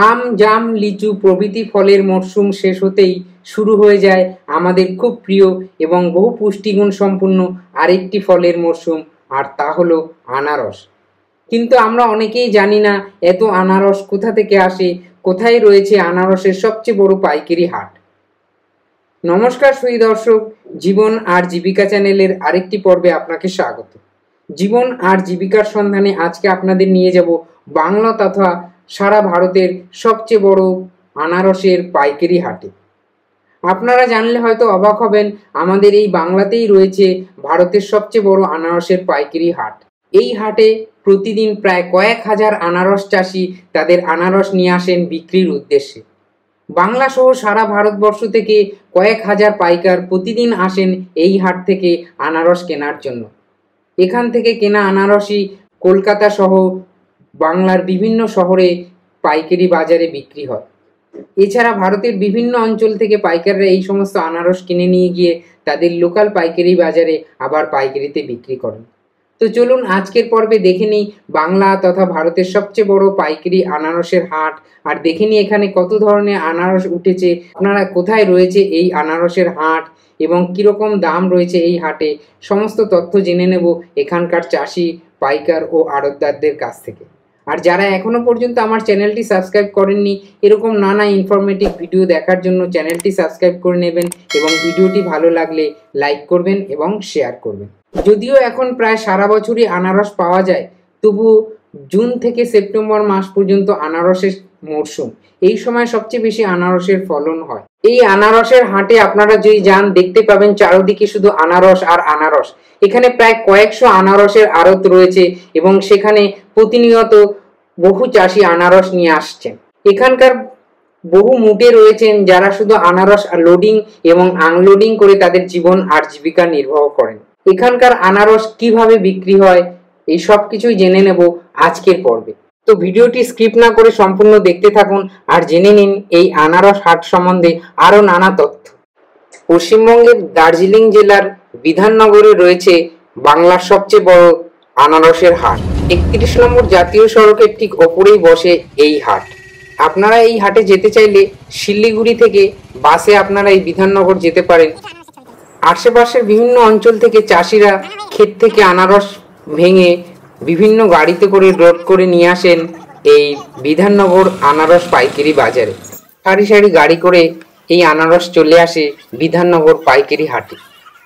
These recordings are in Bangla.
আম, জাম, লিচু প্রভৃতি ফলের মরশুম শেষ হতেই শুরু হয়ে যায় আমাদের খুব প্রিয় এবং বহু পুষ্টিগুণ সম্পন্ন আরেকটি ফলের মরশুম, আর তা হলো আনারস। কিন্তু আমরা অনেকেই জানি না এত আনারস কোথা থেকে আসে, কোথায় রয়েছে আনারসের সবচেয়ে বড় পাইকারি হাট। নমস্কার সুধী দর্শক, জীবন আর জীবিকা চ্যানেলের আরেকটি পর্বে আপনাকে স্বাগত। জীবন আর জীবিকার সন্ধানে আজকে আপনাদের নিয়ে যাব বাংলা তথা সারা ভারতের সবচেয়ে বড় আনারসের পাইকারি হাটে। আপনারা জানলে হয়তো অবাক হবেন, আমাদের এই বাংলাতেই রয়েছে ভারতের সবচেয়ে বড় আনারসের পাইকারি হাট। এই হাটে প্রতিদিন প্রায় কয়েক হাজার আনারস চাষি তাদের আনারস নিয়ে আসেন বিক্রির উদ্দেশ্যে। বাংলা সহ সারা ভারতবর্ষ থেকে কয়েক হাজার পাইকার প্রতিদিন আসেন এই হাট থেকে আনারস কেনার জন্য। এখান থেকে কেনা আনারসই কলকাতা সহ বাংলার বিভিন্ন শহরে পাইকারি বাজারে বিক্রি হয়। এছাড়া ভারতের বিভিন্ন অঞ্চল থেকে পাইকাররা এই সমস্ত আনারস কিনে নিয়ে গিয়ে তাদের লোকাল পাইকারি বাজারে আবার পাইকারিতে বিক্রি করেন। তো চলুন আজকের পর্বে দেখে নিই বাংলা তথা ভারতের সবচেয়ে বড় পাইকারি আনারসের হাট, আর দেখে নিই এখানে কত ধরনের আনারস উঠেছে, আপনারা কোথায় রয়েছে এই আনারসের হাট এবং কীরকম দাম রয়েছে এই হাটে, সমস্ত তথ্য জেনে নেব এখানকার চাষি, পাইকার ও আড়তদারদের কাছ থেকে। আর যারা এখনও পর্যন্ত আমার চ্যানেলটি সাবস্ক্রাইব করেননি, এরকম নানা ইনফরমেটিভ ভিডিও দেখার জন্য চ্যানেলটি সাবস্ক্রাইব করে নেবেন এবং ভিডিওটি ভালো লাগলে লাইক করবেন এবং শেয়ার করবেন। যদিও এখন প্রায় সারা বছরই আনারস পাওয়া যায়, তবু জুন থেকে সেপ্টেম্বর মাস পর্যন্ত আনারসের মরশুম। এই সময় সবচেয়ে বেশি আনারসের ফলন হয়। এই আনারসের হাটে আপনারা যদি যান দেখতে পাবেন চারদিকে শুধু আনারস আর আনারস। এখানে প্রায় কয়েকশো আনারসের আড়ত রয়েছে এবং সেখানে প্রতিনিয়ত বহু চাষি আনারস নিয়ে আসছেন। এখানকার বহু মুটে রয়েছেন যারা শুধু আনারস লোডিং এবং আনলোডিং করে তাদের জীবন আর জীবিকা নির্বাহ করেন। এখানকার আনারস কিভাবে বিক্রি হয় এই সব কিছুই জেনে নেব আজকের পর্বে। তো ভিডিওটি স্কিপ না করে সম্পূর্ণ দেখতে থাকুন আর জেনে নিন এই আনারস হাট সম্বন্ধে আরও নানা তথ্য। পশ্চিমবঙ্গের দার্জিলিং জেলার বিধাননগরে রয়েছে বাংলার সবচেয়ে বড় আনারসের হাট। 31 নম্বর জাতীয় সড়কের ঠিক ওপরেই বসে এই হাট। আপনারা এই হাটে যেতে চাইলে শিলিগুড়ি থেকে বাসে আপনারা এই বিধাননগর যেতে পারেন। আশেপাশের বিভিন্ন অঞ্চল থেকে চাষিরা ক্ষেত থেকে আনারস ভেঙে বিভিন্ন গাড়িতে করে লোড করে নিয়ে আসেন এই বিধাননগর আনারস পাইকারি বাজারে। সারি সারি গাড়ি করে এই আনারস চলে আসে বিধাননগর পাইকারি হাটে।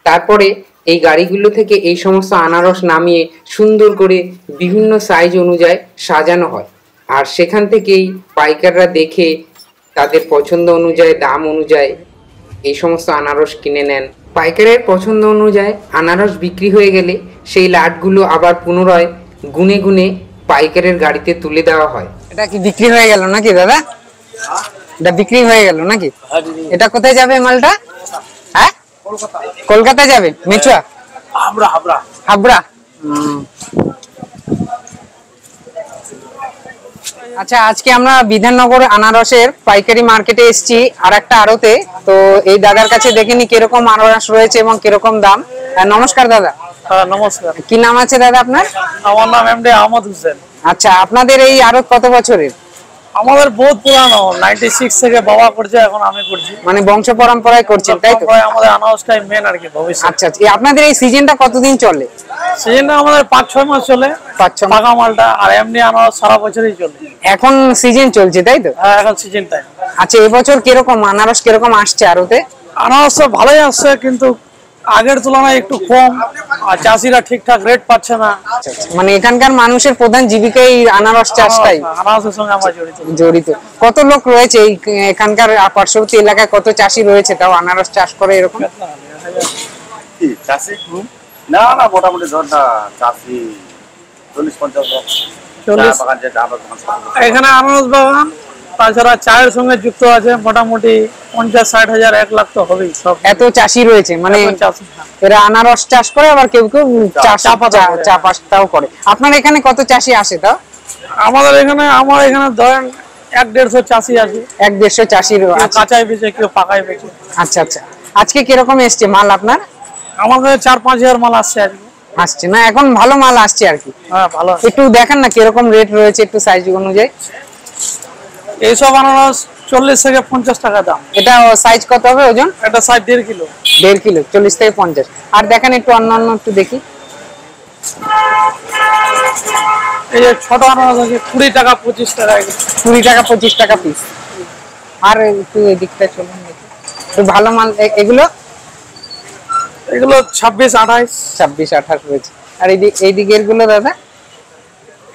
তারপরে এই গাড়িগুলো থেকে এই সমস্ত আনারস নামিয়ে সুন্দর করে বিভিন্ন সাইজ অনুযায়ী সাজানো হয়, আর সেখান থেকেই পাইকাররা দেখে তাদের পছন্দ অনুযায়ী দাম অনুযায়ী এই সমস্ত আনারস কিনে নেন। পাইকারের পছন্দ অনুযায়ী আনারস বিক্রি হয়ে গেলে সেই লাটগুলো আবার পুনরায় গুনে গুনে পাইকারের গাড়িতে তুলে দেওয়া হয়। এটা কি বিক্রি হয়ে গেল নাকি দাদা? এটা বিক্রি হয়ে গেল নাকি? এটা কোথায় যাবে মালটা? হ্যাঁ, কলকাতা যাবে। মেচুয়া, হাবড়া। হাবড়া। আচ্ছা, আজকে আমরা বিধাননগর আনারসের পাইকারি মার্কেটে এসেছি আর একটা আড়তে। তো এই দাদার কাছে দেখিনি কিরকম আনারস রয়েছে এবং কিরকম দাম। নমস্কার দাদা। হ্যাঁ নমস্কার। কি নাম আছে দাদা আপনার? আমার নাম এমডি আহমদ হোসেন। আচ্ছা, আপনাদের এই আড়ত কত বছরের? আমাদের বহুত পুরানো, 96 থেকে বাবা করছে, এখন আমি করছি। মানে বংশ পরম্পরায় করছেন তাই তো? আমাদের আনারসটাই মেন আর কি ভবিষ্যৎ। আচ্ছা আচ্ছা, আপনাদের এই সিজনটা কতদিন চলে? সিজনটা আমাদের 5-6 মাস চলে, 5-6 পাকা মালটা, আর এমনি আনারস সারা বছরই চলে। এখন সিজন চলছে তাই তো? হ্যাঁ, এখন সিজন টাইম। আচ্ছা, এবছর কিরকম আনারস কিরকম আসছে আড়তে? আনারস ভালোই আসছে, কিন্তু আগের তুলনায় একটু কম, আর চাষিরা ঠিকঠাক রেট পাচ্ছে না। মানে এখানকার মানুষের প্রধান জীবিকা এই আনারস চাষটাই। আনারসের সঙ্গে আমরা জড়িত। কত লোক রয়েছে এখানকার পার্শ্ববর্তী এলাকায়? কত চাষি রয়েছে তাও আনারস চাষ করে এরকম? চাষি না না মোটামুটি ধরনা চাষি 40-50 লোক। এখানে আনারস বাগান, তাছাড়া চায়ের সঙ্গে যুক্ত আছে মোটামুটি 50-60 হাজার 1 লাখ তো হবেই। সব এত চাষি রয়েছে, মানে এরা আনারস চাষ করে, আবার কেউ কেউ চা পাতাও করে। আপনার এখানে কত চাষি আসে তাও? আমার এখানে ধরেন 1-150 চাষি আছে। 1-150 চাষি কাঁচাই বেচে, কেউ পাকাই বেচে। আচ্ছা আচ্ছা, আজকে কিরকম এসছে মাল আপনার? আমার কাছে 4-5 হাজার মাল আসছে আজকে। আসছে না, এখন ভালো মাল আসছে আর কি। হ্যাঁ ভালো। একটু দেখেন না কিরকম রেট রয়েছে একটু সাইজ অনুযায়ী। এইসব আনারস 40 থেকে 50 টাকা দাম। এটা সাইজ কত হবে ওজন? এটা সাইজ 1.5 কিলো। 1.5 কিলো 40 থেকে 50। আর দেখেন একটু অন্যান্য একটু দেখি। এই যে ছোট আনারস আছে 20 টাকা 25 টাকা। 20 টাকা 25 টাকা পিস। আর একটু এই দিকটা চলুন দেখি। তো ভালো মাল এগুলো এগুলো 26 28 26 28 রয়েছে। আর এই দিকের গুলো দাদা?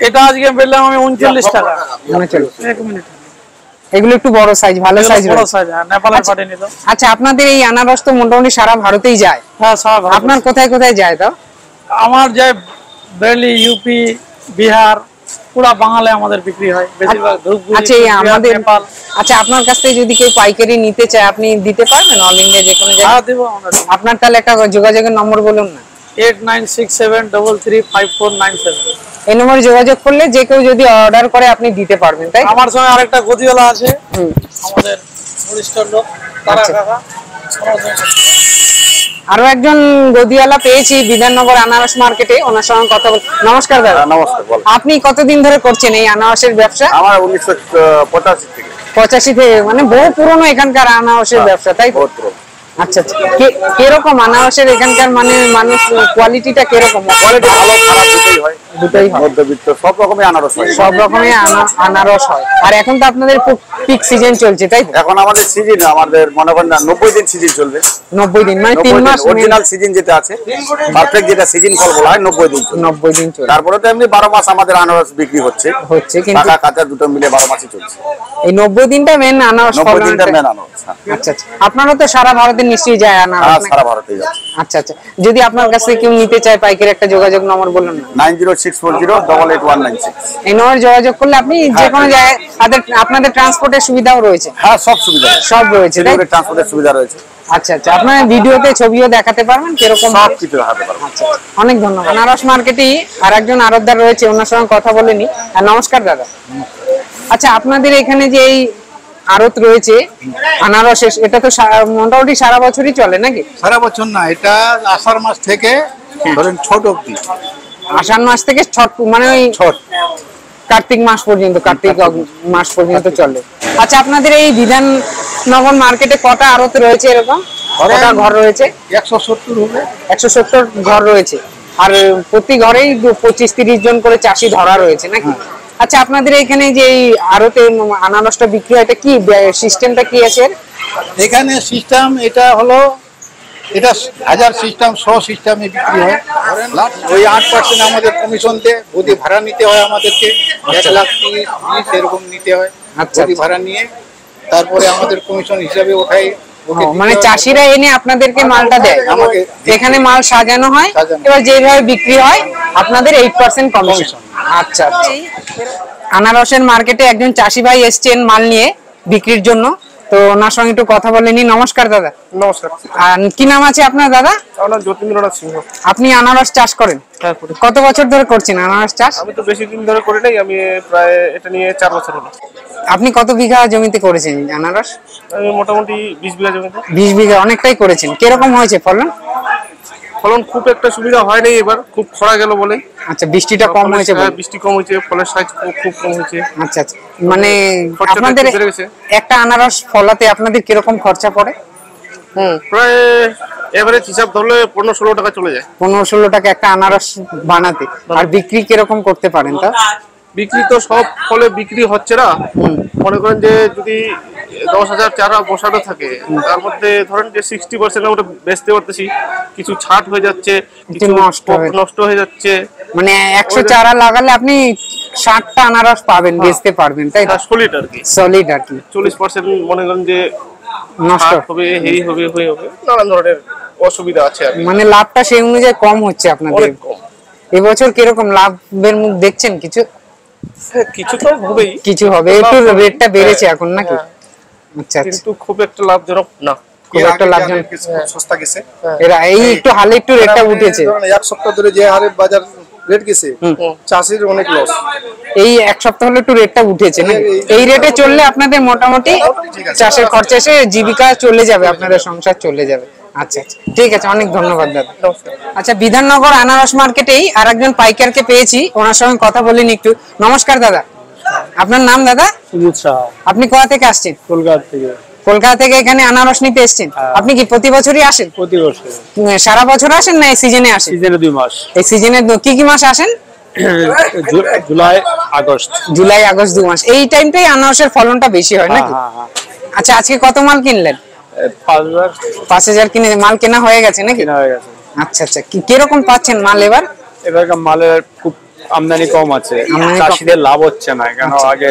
এটা আজকে বললাম আমি 39 টাকা। 39। 1 মিনিট। এগুলো একটু বড় সাইজ, ভালো সাইজ, বড় সাইজ। নেপালের পাঠিয়ে নিল। আচ্ছা, আপনাদের এই আনারস তো মোটামুটি সারা ভারতেই যায়। হ্যাঁ, সারা ভারত। আপনার কোথায় কোথায় যায় তাও? আমার যায় দিল্লি, ইউপি, বিহার, পুরো বাংলায় আমাদের বিক্রি হয় বেশিরভাগ। আচ্ছা, আমাদের নেপাল। আচ্ছা, আপনার কাছ থেকে যদি কেউ পাইকারি নিতে চায় আপনি দিতে পারবেন অল ইন্ডিয়া যে কোনো জায়গায়? হ্যাঁ, দেব আমরা। আপনার তাহলে একটা যোগাযোগের নম্বর বলুন না। 8967335497। এই নম্বরে যোগাযোগ করলে যে কেউ যদি অর্ডার করে আপনি দিতে পারবেন, তাই? আমার সঙ্গে আরেকটা গদিওয়ালা আছে, আমাদের বরিষ্ঠ লোক, তারা কাকা। আরো একজন গদিওয়ালা পেয়েছি বিধাননগর আনারস মার্কেটে, ওনার সঙ্গে কথা বল। নমস্কার দাদা। নমস্কার। বল। আপনি কতদিন ধরে করছেন এই আনারসের ব্যবসা? আমার 1985 থেকে। 85 থেকে, মানে বহু পুরনো এখানকার আনারসের ব্যবসা, তাই? আচ্ছা আচ্ছা। কিরকম আনারসের এখানকার মানে মানুষ কোয়ালিটিটা কিরকম? কোয়ালিটি ভালো খারাপ দুটোই হয়। দুটোই হয়। মধ্যবিত্ত সব রকমের আনারস হয়। সব রকমের আনারস হয়। আর এখন তো আপনাদের পিক সিজন চলছে, তাই? এখন আমাদের সিজন, আমাদের মনে করেন 90 দিন সিজন চলবে। 90 দিন মানে 3 মাস। অরিজিনাল সিজন যেটা আছে, পারফেক্ট যেটা সিজন ফল বলা হয়, 90 দিন। 90 দিন চলবে। তারপরে তো এমনি 12 মাস আমাদের আনারস বিক্রি হচ্ছে, কিন্তু টাকা কাঁচা দুটো মিলে 12 মাসই চলছে। এই 90 দিনটা মেন আনারস। 90 দিনটা মেন আনারস। আচ্ছা আচ্ছা। আপনারা তো সারা ভারতে নিশ্চয়ই যায় আনারস? হ্যাঁ, সারা ভারতে যাচ্ছে। আচ্ছা আচ্ছা। যদি আপনার কাছ থেকে কেউ নিতে চায় পাইকারি, একটা যোগাযোগ নম্বর বলুন না। 9064088196। এই নম্বরে যোগাযোগ করলে আপনি যে কোনো জায়গায়, আপনাদের ট্রান্সপোর্টের সুবিধাও রয়েছে? হ্যাঁ, সব সুবিধা সব রয়েছে, তাই? ট্রান্সপোর্টের সুবিধা রয়েছে। আচ্ছা আচ্ছা। আপনার ভিডিওতে ছবিও দেখাতে পারবেন কিরকম? সব কিছু দেখাতে পারবো। আচ্ছা, অনেক ধন্যবাদ। আনারস মার্কেটেই আর একজন আড়তদার রয়েছে, ওনার সঙ্গে কথা বলে নি। নমস্কার দাদা। আচ্ছা, আপনাদের এখানে যে এই আড়ত রয়েছে আনারস, এটা তো মোটামুটি সারা বছরই চলে নাকি? সারা বছর না, এটা আষাঢ় মাস থেকে ধরেন ছট অবধি। আষাঢ় মাস থেকে ছট, মানে ওই ছট কার্তিক মাস পর্যন্ত, কার্তিক মাস পর্যন্ত চলে। আচ্ছা, আপনাদের এই বিধাননগর মার্কেটে কটা আড়ত রয়েছে এরকম? কটা ঘর রয়েছে? 170 হবে। 170 ঘর রয়েছে। আর প্রতি ঘরেই 25-30 জন করে চাষি ধরা রয়েছে নাকি? আচ্ছা, আপনাদের এখানে যে আড়তে আনারসটা বিক্রি হয়, এটা কি সিস্টেমটা কি আছে? এখানে সিস্টেম এটা হলো, এটা হাজার সিস্টেম 100 সিস্টেমে বিক্রি হয়। ওই 8% আমাদের কমিশন দেয়। যদি ভাড়া নিতে হয় আমাদেরকে 1,30,000 এরকম নিতে হয়। আচ্ছা, যদি ভাড়া নিয়ে তারপরে আমাদের কমিশন হিসাবে ওঠাই। মানে চাষিরা এনে আপনাদেরকে মালটা দেয়, আমাকে এখানে মাল সাজানো হয়, এবার যেভাবে বিক্রি হয় আপনাদের 8% কমিশন। আচ্ছা আচ্ছা। আনারসের মার্কেটে একজন চাষি ভাই এসছেন মাল নিয়ে বিক্রির জন্য, তো ওনার সঙ্গে একটু কথা বলে নি। নমস্কার দাদা। নমস্কার। আর কি নাম আছে আপনার দাদা? আমার নাম যতীন্দ্রনাথ সিংহ। আপনি আনারস চাষ করেন? কত বছর ধরে করছেন আনারস চাষ? আমি তো বেশি দিন ধরে করি নাই, আমি প্রায় এটা নিয়ে 4 বছর হলো। আপনি কত বিঘা জমিতে করেছেন আনারস? আমি মোটামুটি 20 বিঘা জমিতে। 20 বিঘা, অনেকটাই করেছেন। কিরকম হয়েছে ফলন? ফলন খুব একটা সুবিধা হয় নাই এবার, খুব খরা গেল বলে। আচ্ছা, বৃষ্টিটা কম হয়েছে বলে? বৃষ্টি কম হয়েছে, ফলের সাইজ খুব কম হয়েছে। আচ্ছা আচ্ছা। মানে আপনাদের একটা আনারস ফলাতে আপনাদের কিরকম খরচা পড়ে? প্রায় এভারেজ হিসাব ধরলে 15-16 টাকা চলে যায়। 15-16 টাকা একটা আনারস বানাতে। আর বিক্রি কিরকম করতে পারেন তা? বিক্রি তো সব ফলে বিক্রি হচ্ছে না। মনে করেন যে যদি 10,000 চারা বসানো থাকে, তার মধ্যে ধরেন যে 60% আমরা বেচতে পারতেছি, কিছু ছাট হয়ে যাচ্ছে, কিছু নষ্ট হয়ে যাচ্ছে। মানে 100 চারা লাগালে আপনি 60টা আনারস পাবেন, বেচতে পারবেন, তাই? সলিড আর কি। সলিড আর কি। 40% মনে করেন যে নষ্ট হবে, এই হবে, নানান ধরনের অসুবিধা আছে আর কি। মানে লাভটা সেই অনুযায়ী কম হচ্ছে আপনাদের। এবছর কিরকম লাভের মুখ দেখছেন? কিছু কিছু তো হবেই, কিছু হবে। একটু রেটটা বেড়েছে এখন নাকি? আচ্ছা, কিন্তু খুব একটা লাভজনক না। খুব একটা লাভজনক, সস্তা গেছে। এরা এই একটু হালে একটু রেটটা উঠেছে। এক সপ্তাহ ধরে যে হারে বাজার রেট গেছে, চাষির অনেক লস। এই এক সপ্তাহ হলো একটু রেটটা উঠেছে। এই রেটে চললে আপনাদের মোটামুটি চাষের খরচা এসে জীবিকা চলে যাবে, আপনাদের সংসার চলে যাবে। আচ্ছা আচ্ছা, ঠিক আছে, অনেক ধন্যবাদ দাদা। আচ্ছা, বিধাননগর আনারস মার্কেটেই আর একজন পাইকারকে পেয়েছি, ওনার সঙ্গে কথা বলিনি একটু। নমস্কার দাদা। আপনার নাম দাদা? সুজিত সাহা, আপনি কোথা থেকে আসছেন? কলকাতা থেকে। কলকাতা থেকে এখানে আনারস নিতে এসেছেন? আপনি কি প্রতি বছরই আসেন? প্রতি বছর। সারা বছর আসেন না এই সিজনে আসেন? সিজনে 2 মাস। এই সিজনে কি কি মাসে আসেন? July August. জুলাই আগস্ট 2 মাস। এই টাইমটাই আনারসের ফলনটা বেশি হয় নাকি? আচ্ছা, আজকে কত মাল কিনলেন? 5000 কিনে মাল কেনা হয়ে গেছে নাকি? কেনা হয়ে গেছে। আচ্ছা আচ্ছা, কিরকম পাচ্ছেন মাল এবার? এবারকার মালের খুব আমদানি কম আছে, চাষিদের লাভ হচ্ছে না, কেন আগে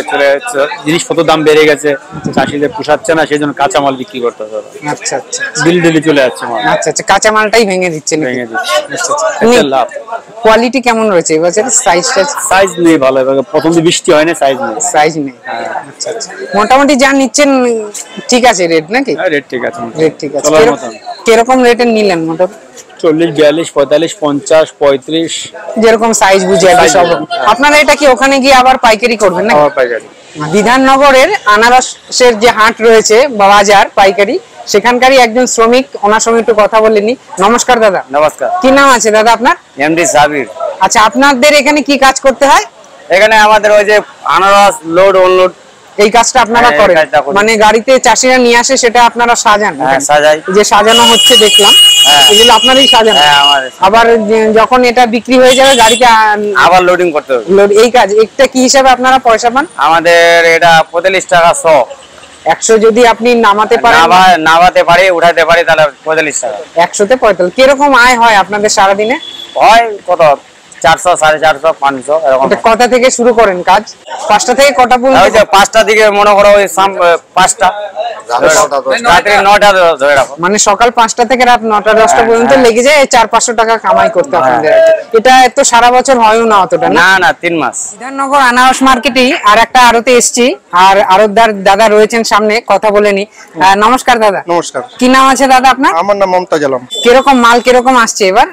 জিনিসপত্র দাম বেড়ে গেছে, চাষিদের পোষাচ্ছে না, সেই জন্য কাঁচা মাল বিক্রি করতে হবে। আচ্ছা আচ্ছা, দিল্লি চলে যাচ্ছে মাল। আচ্ছা আচ্ছা, কাঁচা মালটাই ভেঙে দিচ্ছে নাকি? ভেঙে দিচ্ছে। আচ্ছা আচ্ছা, লাভ। কোয়ালিটি কেমন রয়েছে এবছর? সাইজ নেই ভালো, এবার প্রথম যে বৃষ্টি হয় না, সাইজ নেই। আচ্ছা আচ্ছা, মোটামুটি যা নিচ্ছেন ঠিক আছে রেট নাকি? রেট ঠিক আছে, রেট ঠিক আছে। কিরকম রেটের নিলেন মোটামুটি? 40, 42, 45, 50, 35 যেরকম সাইজ বুঝে আর সব। আপনারা এটা কি ওখানে গিয়ে আবার পাইকারি করবেন না? আবার পাইকারি। বিধাননগরের আনারসের যে হাট রয়েছে বা বাজার পাইকারি, সেখানকারই একজন শ্রমিক, ওনার সঙ্গে একটু কথা বলে নি। নমস্কার দাদা। নমস্কার। কি নাম আছে দাদা আপনার? এমডি সাবির। আচ্ছা, আপনাদের এখানে কি কাজ করতে হয়? এখানে আমাদের ওই যে আনারস লোড অনলোড এই কাজটা আপনারা করেন? মানে গাড়িতে চাষিরা নিয়ে আসে, সেটা আপনারা সাজান? হ্যাঁ, সাজাই। যে সাজানো হচ্ছে দেখলাম, এগুলো আপনারই সাজানো? হ্যাঁ, আমাদের। আবার যখন এটা বিক্রি হয়ে যাবে গাড়িতে আবার লোডিং করতে হবে। এই কাজ একটা কি হিসাবে আপনারা পয়সা পান? আমাদের এটা 45 টাকা 100। 100 যদি আপনি নামাতে পারেন, নামাতে পারি, উঠাতে পারি, তাহলে 45 টাকা। 100-তে 45। কিরকম আয় হয় আপনাদের সারাদিনে? হয় কত 400, 450, 500 এরকম। কটা থেকে শুরু করেন কাজ? 5টা থেকে কটা পর্যন্ত? ওই যে 5টা দিকে মনে করো, ওই 5টা, রাত্রি 9টা ধরে রাখো। মানে সকাল 5টা থেকে রাত 9টা 10টা পর্যন্ত লেগে যায় 400-500 টাকা কামাই করতে আপনাদের। এটা তো সারা বছর হয়ও না অতটা? না না, 3 মাস। বিধাননগর আনারস মার্কেটেই আর একটা আড়তে এসছি, আর আড়তদার দাদা রয়েছেন সামনে, কথা বলে নি। নমস্কার দাদা। নমস্কার। কি নাম আছে দাদা আপনার? আমার নাম মমতাজ আলম। কিরকম মাল কিরকম আসছে এবার?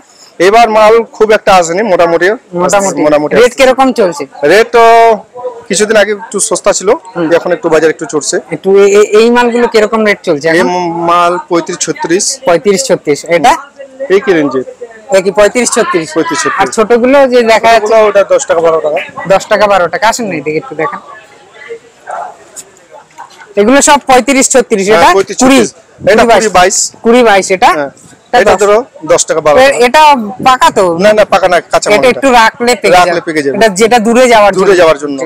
এবার মাল খুব একটা আসেনি, মোটামুটি। রেট কিরকম চলছে? রেট তো কিছুদিন আগে একটু সস্তা ছিল, এখন একটু বাজার একটু চড়ছে। একটু এই মালগুলো কিরকম রেট চলছে এই এখন? মাল 35-36। 35-36। এটা এই কি রেঞ্জে? কি 35-36? 35-36। আর ছোটগুলো যে দেখা যাচ্ছে ওটা 10 টাকা 12 টাকা। 10 টাকা 12 টাকা। আসেন না এদিকে একটু দেখেন, এগুলো সব 35-36। এটা 20-22। এটা 20-22। এটা এটা ধরো 10 টাকা 12 টাকা। এটা পাকা তো? না না, পাকা না, কাঁচা মাল। এটা একটু রাখলে পেকে যাবে। এটা যেটা দূরে যাওয়ার জন্য,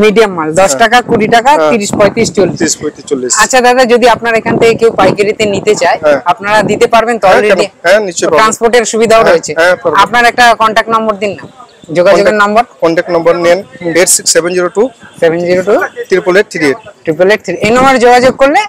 মিডিয়াম মাল 10 টাকা, 20 টাকা, 30-35, 40। আচ্ছা দাদা, যদি আপনার এখান থেকে কেউ পাইকারিতে নিতে চায়, আপনারা দিতে পারবেন তো? অলরেডি ট্রান্সপোর্টের সুবিধাও রয়েছে। আপনার একটা কন্টাক্ট নম্বর দিন না, যোগাযোগের নম্বর। কন্টাক্ট নম্বর নেন 86702 88838। এই নম্বরে যোগাযোগ করলে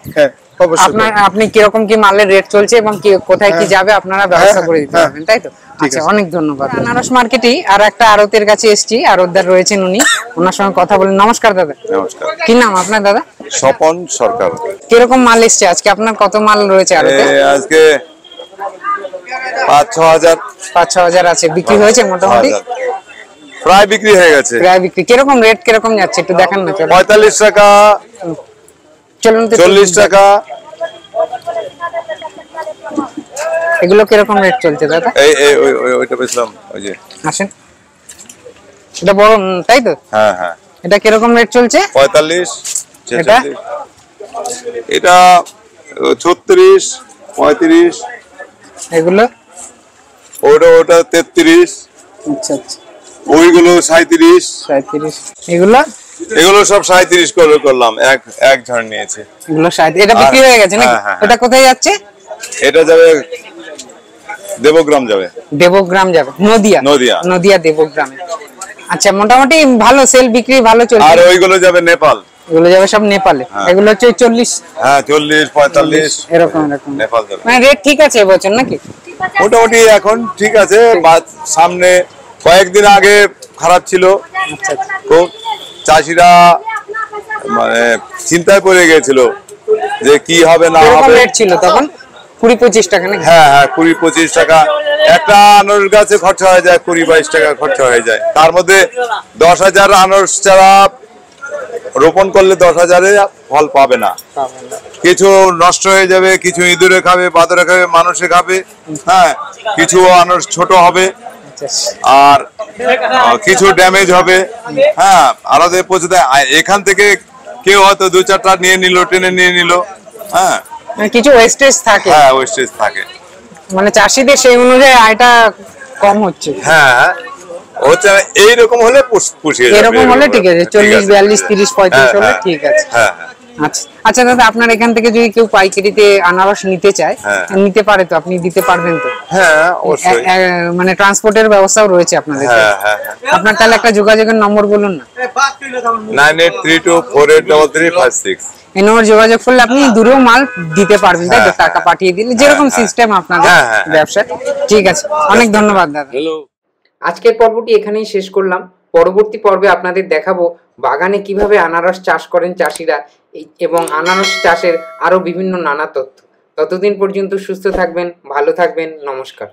আপনি কিরকম কি মালের রেট চলছে এবং কোথায় কি যাবে আপনারা ব্যবস্থা করে দিতে পারবেন, তাই তো? আচ্ছা, অনেক ধন্যবাদ। আনারস মার্কেটেই আর একটা আড়তের কাছে এসেছি, আড়তদার রয়েছেন উনি, ওনার সঙ্গে কথা বলেন। নমস্কার দাদা। নমস্কার। কি নাম আপনার দাদা? স্বপন সরকার। কিরকম মাল এসছে আজকে? আপনার কত মাল রয়েছে আড়তে? আজকে 5-6 হাজার। 5-6 হাজার আছে। বিক্রি হয়েছে মোটামুটি? প্রায় বিক্রি হয়ে গেছে। প্রায় বিক্রি। কিরকম রেট কিরকম যাচ্ছে একটু দেখান না। 45 টাকা, চলুন। 40 টাকা। এগুলো কিরকম রেট চলছে দাদা? ওইটা বেচলাম, ওই যে আসেন, এটা বড়, তাই তো? হ্যাঁ হ্যাঁ। এটা কিরকম রেট চলছে? 45, এটা 46, এটা 36, 35। এগুলো ওটা 33। আচ্ছা আচ্ছা। ওইগুলো 37। এগুলো সব 37 করলাম, এক ঝাড় নিয়েছে। এগুলো 37। এটা বিক্রি হয়ে গেছে নাকি? এটা কোথায় যাচ্ছে? এটা যাবে দেবগ্রাম যাবে। দেবগ্রাম যাবে? নদিয়া দেবগ্রামে। আচ্ছা, মোটামুটি ভালো সেল, বিক্রি ভালো চলছে। আর ওইগুলো যাবে নেপাল। এগুলো যাবে সব নেপালে। এগুলো হচ্ছে 40। হ্যাঁ, 40, 45 এরকম নেপাল যাবে। মানে রেট ঠিক আছে এবছর নাকি? মোটামুটি এখন ঠিক আছে। সামনে কয়েকদিন আগে খারাপ ছিল খুব, চাষিরা মানে চিন্তায় পড়ে গিয়েছিল যে কি হবে না হবে। রেট ছিল তখন 20-25 টাকা নাকি? হ্যাঁ হ্যাঁ, 20-25 টাকা। একটা আনারস গাছে খরচা হয়ে যায় 20-22 টাকা খরচা হয়ে যায়। তার মধ্যে 10,000 আনারস চারা রোপণ করলে 10,000-এ ফল পাবে না। কিছু নষ্ট হয়ে যাবে, কিছু ইঁদুরে খাবে, বাদরে খাবে, মানুষে খাবে। হ্যাঁ, কিছু আনারস ছোট হবে, আচ্ছা আর কিছু ড্যামেজ হবে, হ্যাঁ আলাদা পৌঁছে দেয়। এখান থেকে কেউ হয়তো 2-4টা নিয়ে নিল, টেনে নিয়ে নিল, হ্যাঁ কিছু ওয়েস্টেজ থাকে, হ্যাঁ ওয়েস্টেজ থাকে, মানে চাষিদের সেই অনুযায়ী আয়টা কম হচ্ছে। হ্যাঁ হচ্ছে এইরকম হলে পুষিয়ে যাবে, এরকম হলে ঠিক আছে, 40, 42, 30, 35 হলে হ্যাঁ, ঠিক আছে। হ্যাঁ আচ্ছা আচ্ছা দাদা, আপনার এখান থেকে যদি কেউ পাইকারিতে আনারস নিতে চায়, হ্যাঁ। নিতে পারে তো, আপনি দিতে পারবেন তো? হ্যাঁ অবশ্যই, মানে ট্রান্সপোর্টের ব্যবস্থাও রয়েছে আপনাদের? হ্যাঁ হ্যাঁ আপনার তাহলে একটা যোগাযোগের নম্বর বলুন না। 9832483356। এই নম্বর যোগাযোগ করলে আপনি দূরেও মাল দিতে পারবেন, তাই তো? টাকা পাঠিয়ে দিলে যেরকম সিস্টেম আপনাদের ব্যবসা। ঠিক আছে, অনেক ধন্যবাদ দাদা। আজকের পর্বটি এখানেই শেষ করলাম। পরবর্তী পর্বে আপনাদের দেখাবো বাগানে কিভাবে আনারস চাষ করেন চাষিরা এবং আনারস চাষের আরো বিভিন্ন নানা তথ্য। ততদিন পর্যন্ত সুস্থ থাকবেন, ভালো থাকবেন, নমস্কার।